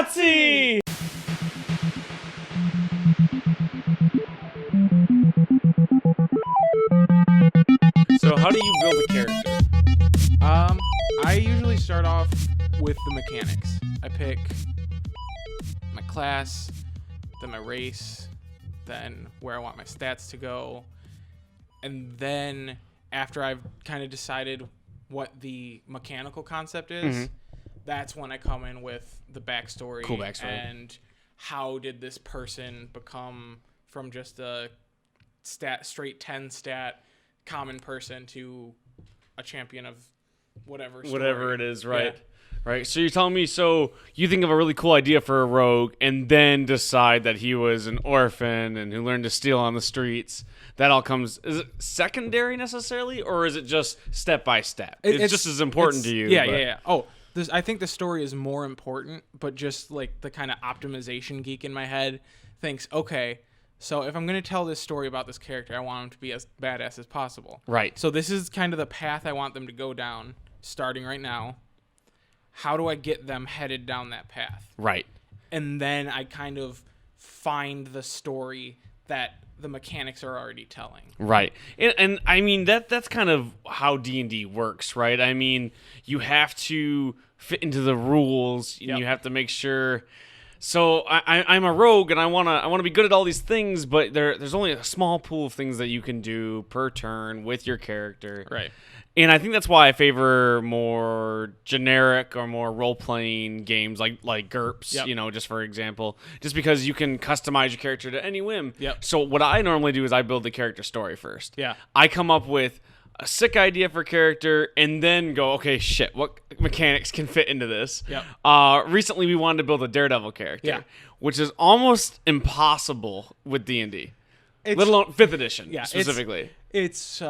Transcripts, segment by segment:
Nazi! So how do you build a character? I usually start off with the mechanics. I pick my class, then my race, then where I want my stats to go, and then after I've kind of decided what the mechanical concept is, that's when I come in with the backstory. Cool backstory. And how did this person become from just a straight 10 stat common person to a champion of whatever story. Whatever it is, right? Yeah. Right. So you're telling me, so you think of a really cool idea for a rogue and then decide that he was an orphan and who learned to steal on the streets. That all comes, is it secondary necessarily, or is it just step by step? It's just as important to you. Yeah. Oh, I think the story is more important, but just like the kind of optimization geek in my head thinks, okay, so if I'm going to tell this story about this character, I want him to be as badass as possible. Right. So this is kind of the path I want them to go down, starting right now. How do I get them headed down that path? Right. And then I kind of find the story that the mechanics are already telling. Right. And I mean, that's kind of how D&D works, right? I mean, you have to fit into the rules, and you have to make sure. So I'm a rogue, and I wanna be good at all these things, but there's only a small pool of things that you can do per turn with your character. Right. And I think that's why I favor more generic or more role-playing games like GURPS, just for example, just because you can customize your character to any whim. Yep. So what I normally do is I build the character story first. Yeah. I come up with a sick idea for character and then go, okay, shit, what mechanics can fit into this? Yep. Recently, we wanted to build a Daredevil character, Yeah. which is almost impossible with D&D, let alone 5th edition specifically. It's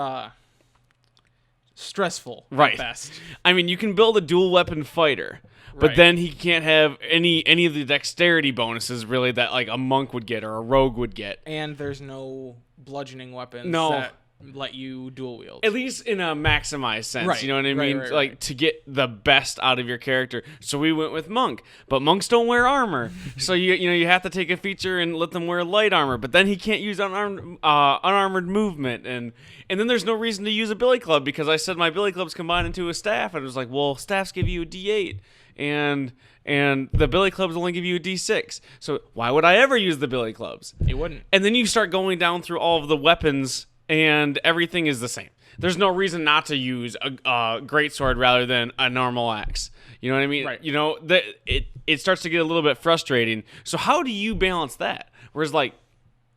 stressful, right? At best. I mean, you can build a dual weapon fighter, but then he can't have any of the dexterity bonuses really that like a monk would get or a rogue would get. And there's no bludgeoning weapons No. that let you dual wield. At least in a maximized sense, Right. you know what I mean? Right. Like to get the best out of your character. So we went with monk, but monks don't wear armor. So you have to take a feature and let them wear light armor, but then he can't use unarmored movement, and then there's no reason to use a billy club because I said my billy club's combined into a staff, and it was like, well, staffs give you a D8, and the billy clubs only give you a D6. So why would I ever use the billy clubs? You wouldn't. And then you start going down through all of the weapons, and everything is the same. There's no reason not to use a greatsword rather than a normal axe. You know what I mean? Right. You know, it starts to get a little bit frustrating. So how do you balance that? Whereas, like,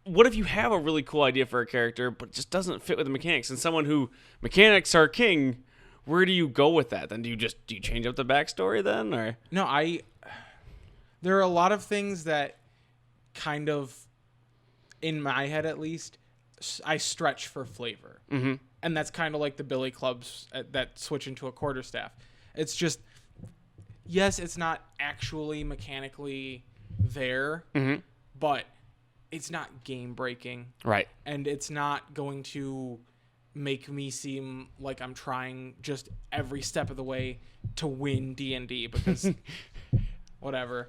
what if you have a really cool idea for a character, but it just doesn't fit with the mechanics? And someone who mechanics are king, where do you go with that? Then do you change up the backstory then, or No, there are a lot of things that kind of, in my head at least, I stretch for flavor. Mm-hmm. And that's kind of like the billy clubs that switch into a quarterstaff. It's just, yes, it's not actually mechanically there, but it's not game breaking. right? And it's not going to make me seem like I'm trying just every step of the way to win D&D because whatever.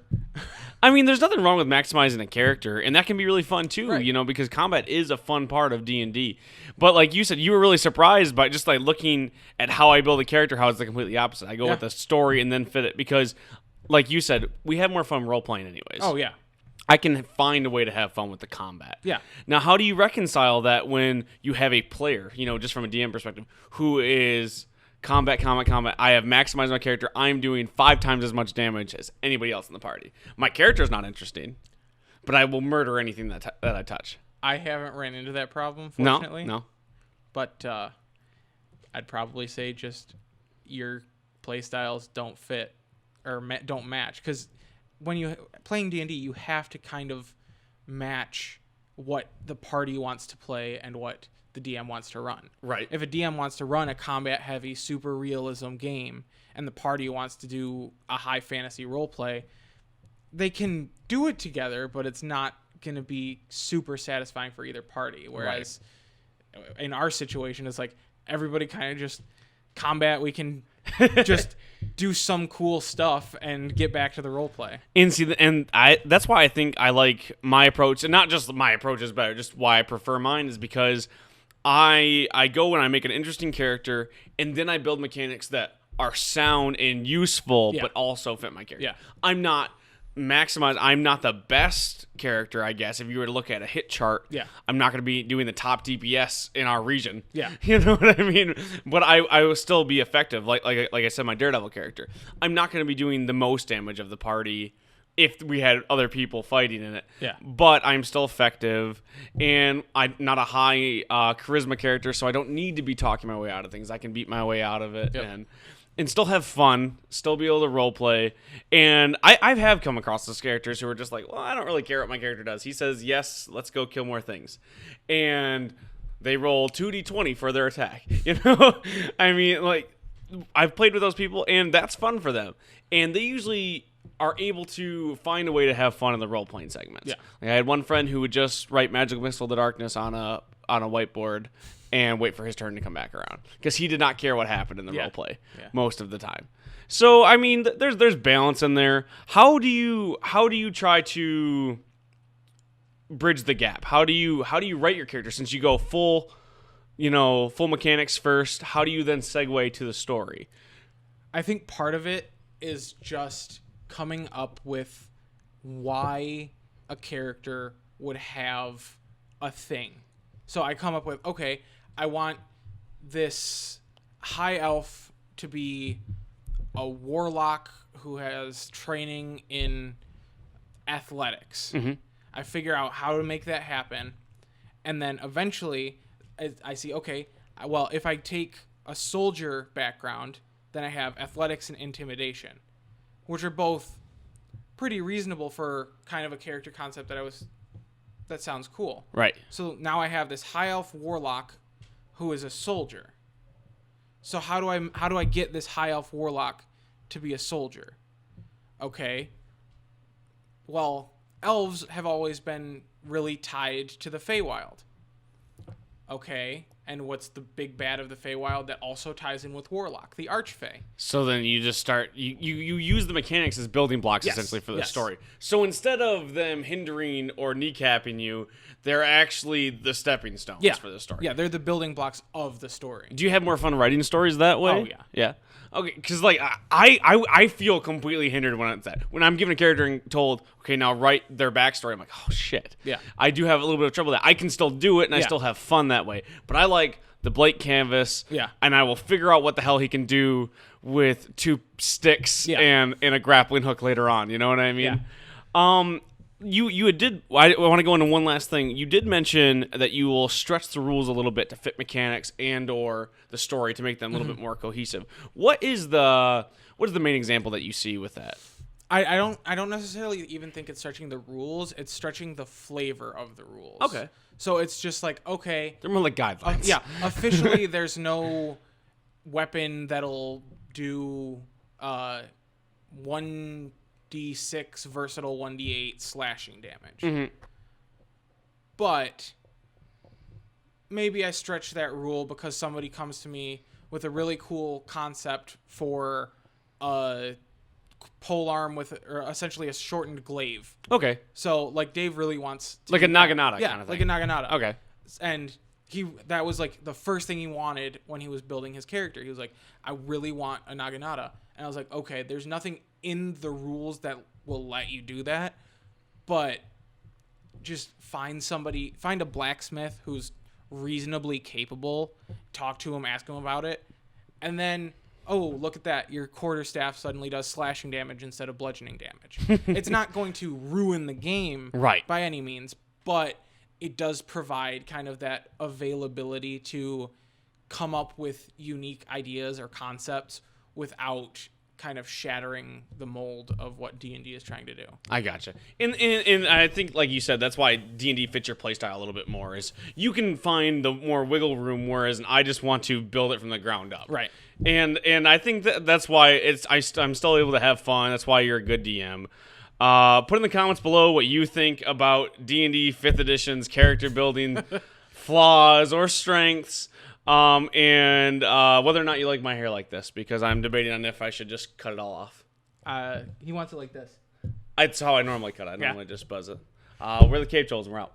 I mean, there's nothing wrong with maximizing a character, and that can be really fun too, Right. because combat is a fun part of D&D. But like you said, you were really surprised by just like looking at how I build a character, how it's the completely opposite. I go with the story and then fit it because, like you said, we have more fun role-playing anyways. Oh, yeah. I can find a way to have fun with the combat. Yeah. Now, how do you reconcile that when you have a player, just from a DM perspective, who is combat. I have maximized my character. I'm doing 5 times as much damage as anybody else in the party. My character is not interesting, but I will murder anything that I touch. I haven't ran into that problem, fortunately. No. But I'd probably say just your play styles don't fit or don't match. Because when you're playing D&D, you have to kind of match what the party wants to play and what the DM wants to run. Right. If a DM wants to run a combat-heavy, super realism game, and the party wants to do a high fantasy roleplay, they can do it together, but it's not going to be super satisfying for either party. Whereas in our situation, it's like everybody kind of just combat. We can just do some cool stuff and get back to the role play. And see, that's why I think I like my approach, and not just my approach is better, just why I prefer mine is because I go and I make an interesting character, and then I build mechanics that are sound and useful, but also fit my character. Yeah. I'm not the best character, I guess. If you were to look at a hit chart, I'm not going to be doing the top DPS in our region. Yeah. You know what I mean? But I will still be effective. Like I said, my Daredevil character. I'm not going to be doing the most damage of the party if we had other people fighting in it. Yeah. But I'm still effective, and I'm not a high charisma character, so I don't need to be talking my way out of things. I can beat my way out of it and still have fun, still be able to role play. And I have come across those characters who are just like, well, I don't really care what my character does. He says, yes, let's go kill more things. And they roll 2d20 for their attack. You know? I mean, like, I've played with those people, and that's fun for them. And they usually are able to find a way to have fun in the role-playing segments. Yeah. Like, I had one friend who would just write Magical Missile of the Darkness on a whiteboard and wait for his turn to come back around, because he did not care what happened in the role play most of the time. So I mean, there's balance in there. How do you try to bridge the gap? How do you write your character, since you go full mechanics first? How do you then segue to the story? I think part of it is just coming up with why a character would have a thing. So I come up with, okay, I want this high elf to be a warlock who has training in athletics. Mm-hmm. I figure out how to make that happen. And then eventually I see, okay, well, if I take a soldier background, then I have athletics and intimidation, which are both pretty reasonable for kind of a character concept that sounds cool. Right. So now I have this high elf warlock who is a soldier. So how do I get this high elf warlock to be a soldier? Okay. Well, elves have always been really tied to the Feywild. Okay. And what's the big bad of the Feywild that also ties in with Warlock? The Archfey. So then you just start... You use the mechanics as building blocks, essentially, for the story. So instead of them hindering or kneecapping you, they're actually the stepping stones for the story. Yeah, they're the building blocks of the story. Do you have more fun writing stories that way? Oh, yeah. Yeah? Okay, because like I feel completely hindered when it's that. When I'm given a character and told, okay, now write their backstory, I'm like, oh shit. Yeah. I do have a little bit of trouble with that. I can still do it, and I still have fun that way. But I like the blank canvas. Yeah. And I will figure out what the hell he can do with 2 sticks and a grappling hook later on. You know what I mean? Yeah. You did. I want to go into one last thing. You did mention that you will stretch the rules a little bit to fit mechanics and or the story to make them a little bit more cohesive. What is the main example that you see with that? I don't necessarily even think it's stretching the rules. It's stretching the flavor of the rules. Okay. So it's just like, okay, They're more like guidelines. yeah. Officially, there's no weapon that'll do 1d6 versatile 1d8 slashing damage. Mm-hmm. But maybe I stretch that rule because somebody comes to me with a really cool concept for a polearm with, or essentially a shortened glaive. Okay. So like Dave really wants to Like a naginata yeah, kind of thing. like a naginata. Okay. And that was like the first thing he wanted when he was building his character. He was like, I really want a naginata. And I was like, okay, there's nothing in the rules that will let you do that, but just find a blacksmith who's reasonably capable, talk to him, ask him about it, and then, oh, look at that, your quarterstaff suddenly does slashing damage instead of bludgeoning damage. It's not going to ruin the game by any means, but it does provide kind of that availability to come up with unique ideas or concepts without kind of shattering the mold of what D&D is trying to do. I gotcha. And I think, like you said, that's why D&D fits your playstyle a little bit more, is you can find the more wiggle room, whereas I just want to build it from the ground up. Right. And I think that's why I'm still able to have fun. That's why you're a good DM. Put in the comments below what you think about D&D 5th edition's character building flaws or strengths. and whether or not you like my hair like this, because I'm debating on if I should just cut it all off. He wants it like this. That's how I normally cut it. I normally just buzz it. We're the Cave Trolls, and we're out.